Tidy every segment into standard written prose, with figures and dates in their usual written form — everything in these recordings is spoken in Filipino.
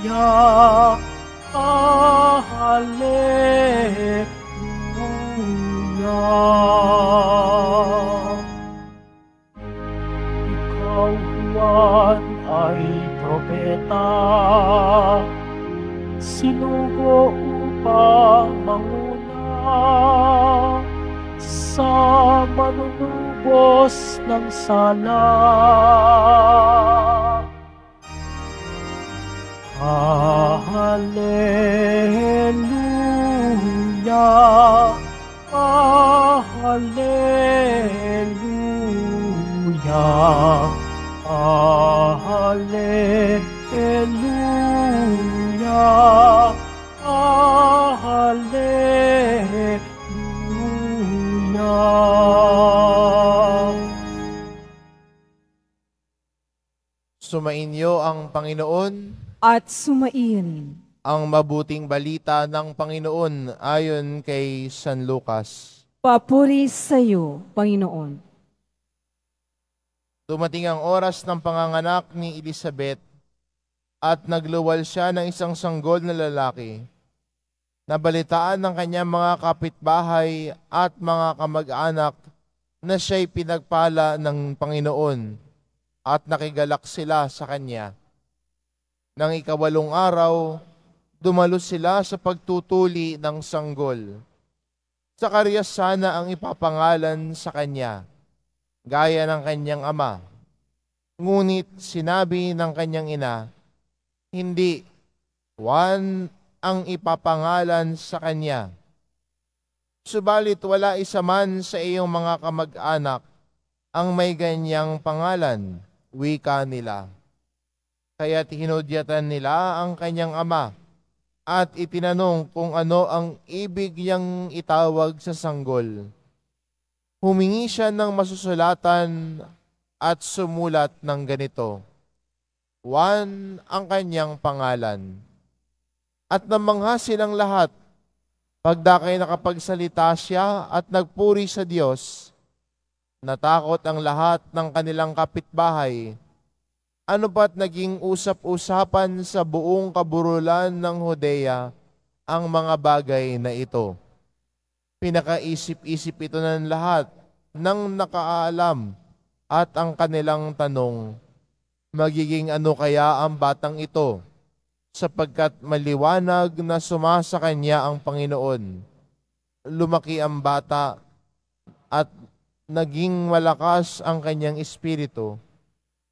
Ikaw, Juan, ay propeta, sinugo upang manguna sa manunubos ng sala. Hallelujah, hallelujah, hallelujah, hallelujah. Sumainyo ang Panginoon at sumain ang mabuting balita ng Panginoon ayon kay San Lucas. Papuri sa iyo, Panginoon. Dumating ang oras ng panganganak ni Elizabeth at nagluwal siya ng isang sanggol na lalaki. Nabalitaan ng kanyang mga kapitbahay at mga kamag-anak na siya'y pinagpala ng Panginoon at nakigalak sila sa kanya. Nang ikawalong araw, dumalo sila sa pagtutuli ng sanggol. Zacarias sana ang ipapangalan sa kanya, gaya ng kanyang ama. Ngunit sinabi ng kanyang ina, hindi, Juan ang ipapangalan sa kanya. Subalit wala isa man sa iyong mga kamag-anak ang may ganyang pangalan, wika nila. Kaya hinudyatan nila ang kanyang ama at itinanong kung ano ang ibig niyang itawag sa sanggol. Humingi siya ng masusulatan at sumulat ng ganito, Juan ang kanyang pangalan. At namangha silang lahat, pagdakay nakapagsalita siya at nagpuri sa Diyos. Natakot ang lahat ng kanilang kapitbahay. Ano ba't naging usap-usapan sa buong kaburulan ng Judea ang mga bagay na ito? Pinakaisip-isip ito ng lahat ng nakaalam at ang kanilang tanong, magiging ano kaya ang batang ito? Sapagkat maliwanag na sumasa kanya ang Panginoon. Lumaki ang bata at naging malakas ang kanyang espiritu.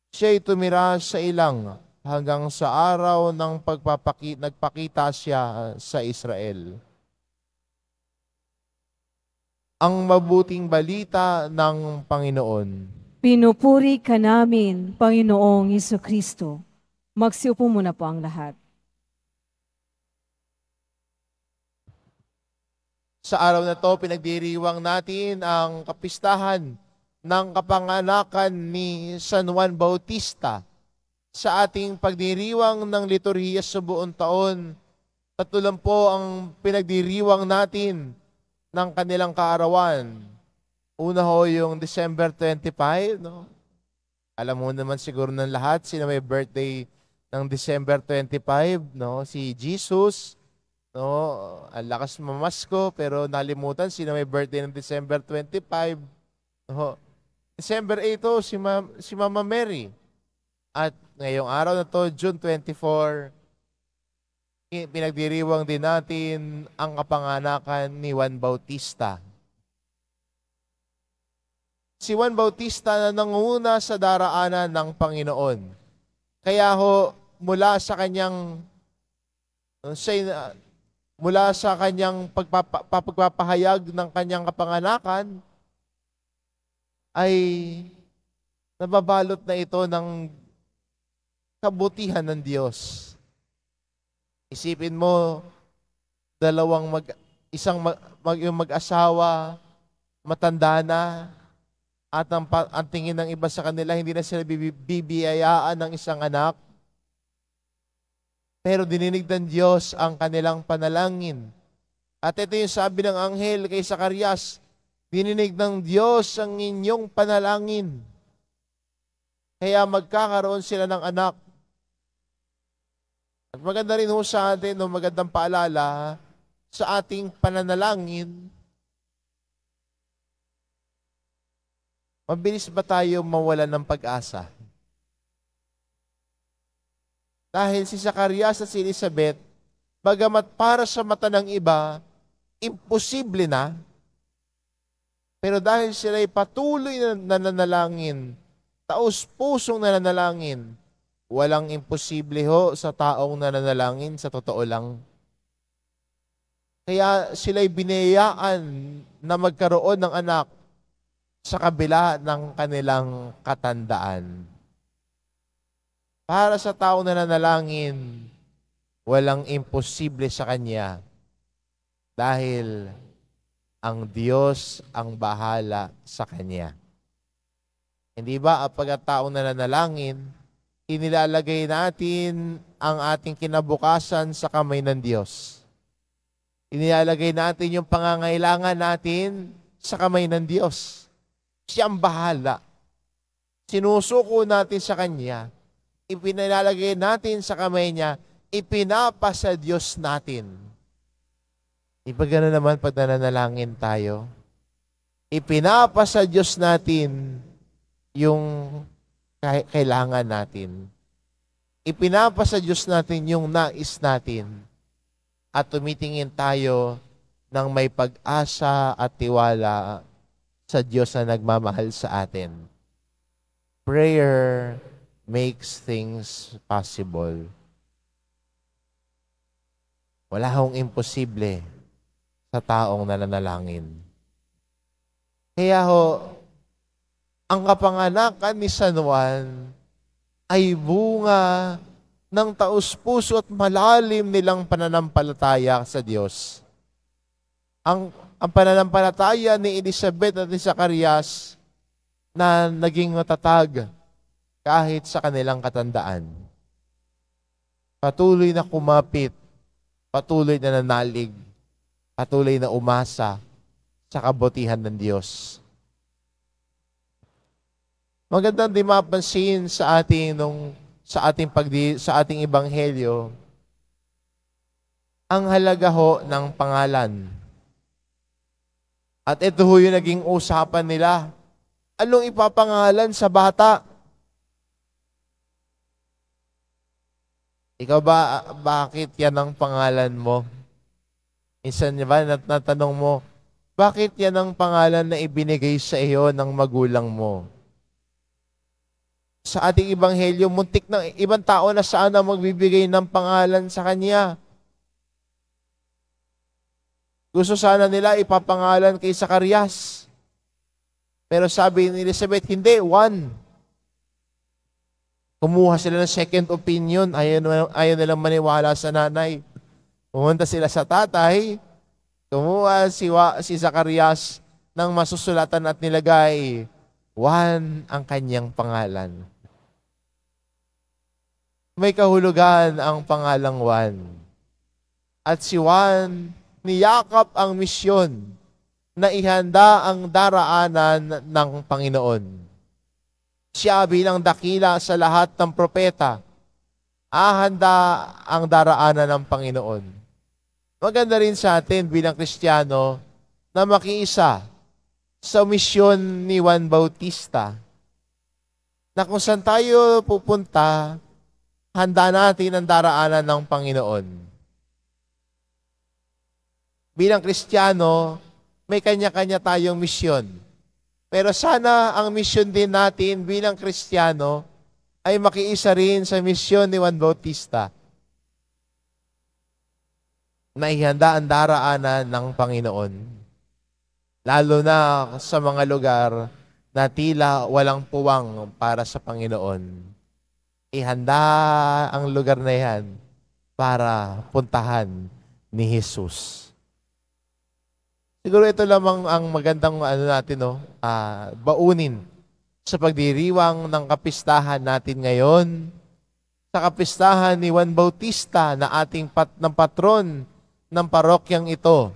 Siya'y tumira sa ilang hanggang sa araw ng nagpakita siya sa Israel. Ang mabuting balita ng Panginoon. Pinupuri ka namin, Panginoong Jesucristo. Magsiupo muna po ang lahat. Sa araw na to, pinagdiriwang natin ang kapistahan ng kapanganakan ni San Juan Bautista. Sa ating pagdiriwang ng liturhiya sa buong taon, 3 ang pinagdiriwang natin ng kanilang kaarawan. Una ho yung December 25, no? Alam mo naman siguro ng lahat, sino may birthday ng December 25, no? Si Jesus, no? Ang lakas mamasko, pero nalimutan sino may birthday ng December 25, no? December 8, si Mama Mary. At ngayong araw na to, June 24, pinagdiriwang din natin ang kapanganakan ni Juan Bautista. Si Juan Bautista na nanguna sa daraanan ng Panginoon. Kaya ho, mula sa kanyang pagpapahayag ng kanyang kapanganakan, ay nababalot na ito ng kabutihan ng Diyos. Isipin mo, yung mag-asawa, matanda na, at ang tingin ng iba sa kanila, hindi na sila bibiyayaan ng isang anak. Pero dininig ng Diyos ang kanilang panalangin. At ito yung sabi ng anghel kay Zacarias, dininig ng Diyos ang inyong panalangin. Kaya magkakaroon sila ng anak. At maganda rin ho sa atin, no, magandang paalala sa ating pananalangin. Mabilis ba tayo mawalan ng pag-asa? Dahil si Zacarias at si Elizabeth, bagamat para sa mata ng iba, imposible na, pero dahil sila'y patuloy na nananalangin, taos-pusong nananalangin, walang imposible ho sa taong nananalangin, sa totoo lang. Kaya sila'y binayaan na magkaroon ng anak sa kabila ng kanilang katandaan. Para sa taong nananalangin, walang imposible sa kanya dahil ang Diyos ang bahala sa kanya. Hindi ba ang pagkataong nananalangin, inilalagay natin ang ating kinabukasan sa kamay ng Diyos. Inilalagay natin yung pangangailangan natin sa kamay ng Diyos. Siya ang bahala. Sinusuko natin sa Kanya. Ipinalalagay natin sa kamay niya, ipinapasa Diyos natin. Iba gano'n naman pag nananalangin tayo. Ipinapasa Diyos natin yung kailangan natin. Ipinapasa Diyos natin yung nais natin. At tumitingin tayo ng may pag-asa at tiwala sa Diyos na nagmamahal sa atin. Prayer makes things possible. Wala hong imposible sa taong nananalangin. Kaya ho, ang kapanganakan ni San Juan ay bunga ng taus-puso at malalim nilang pananampalataya sa Diyos. Ang pananampalataya ni Elizabeth at ni Zacarias na naging matatag kahit sa kanilang katandaan. Patuloy na kumapit, patuloy na nanalig, patuloy na umasa sa kabutihan ng Diyos. Magandang di mapansin sa ating sa ating ebanghelyo ang halaga ho ng pangalan. At ito ho yung naging usapan nila. Anong ipapangalan sa bata? Ikaw ba, bakit yan ang pangalan mo? Minsan niya ba natanong mo, bakit yan ang pangalan na ibinigay sa iyo ng magulang mo? Sa ating ebanghelyo, muntik na ibang tao na sana magbibigay ng pangalan sa kanya. Gusto sana nila ipapangalan kay Zacarias. Pero sabi ni Elizabeth, hindi, Juan. Kumuha sila ng second opinion. Ayaw nilang maniwala sa nanay. Pumunta sila sa tatay. Kumuha si Zacarias ng masusulatan at nilagay, Juan ang kanyang pangalan. May kahulugan ang pangalang Juan. At si Juan, niyakap ang misyon na ihanda ang daraanan ng Panginoon. Siya bilang dakila sa lahat ng propeta, ahanda ang daraanan ng Panginoon. Maganda rin sa atin bilang Kristiyano na makiisa sa misyon ni Juan Bautista na kung saan tayo pupunta, handa natin ang daraanan ng Panginoon. Bilang Kristiyano, may kanya-kanya tayong misyon. Pero sana ang misyon din natin bilang Kristiyano ay makiisa rin sa misyon ni Juan Bautista na ihanda ang daraanan ng Panginoon. Lalo na sa mga lugar na tila walang puwang para sa Panginoon. Ihanda ang lugar na yan para puntahan ni Jesus. Siguro ito lamang ang magandang baunin sa pagdiriwang ng kapistahan natin ngayon. Sa kapistahan ni Juan Bautista na ating ng patron ng parokyang ito.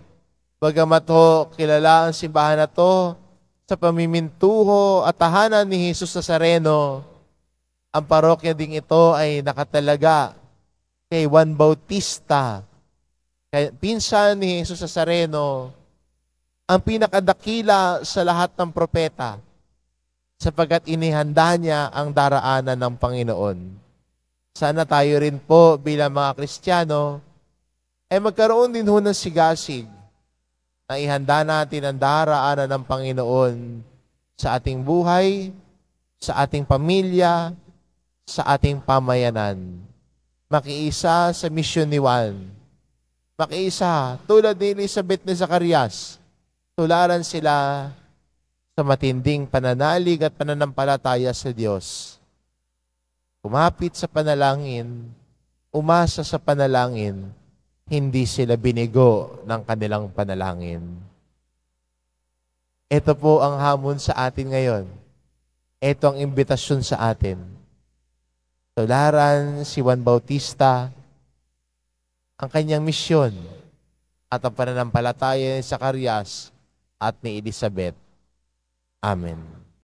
Bagamat ho, kilala ang simbahan na to sa pamimintuho at tahanan ni Jesus Nazareno, ang parokya ding ito ay nakatalaga kay Juan Bautista, pinsan ni Jesus Nazareno, ang pinakadakila sa lahat ng propeta, sapagkat inihanda niya ang daraanan ng Panginoon. Sana tayo rin po bilang mga Kristiyano ay magkaroon din ho ng sigasig na ihanda natin ang daraanan ng Panginoon sa ating buhay, sa ating pamilya, sa ating pamayanan. Makiisa sa misyon ni Juan. Makiisa, tulad ni Elizabeth ni Zacarias, tularan sila sa matinding pananalig at pananampalataya sa Diyos. Kumapit sa panalangin, umasa sa panalangin, hindi sila binigo ng kanilang panalangin. Ito po ang hamon sa atin ngayon. Ito ang imbitasyon sa atin. Tularan si Juan Bautista, ang kanyang misyon at ang pananampalataya ni Zacarias at ni Elizabeth. Amen.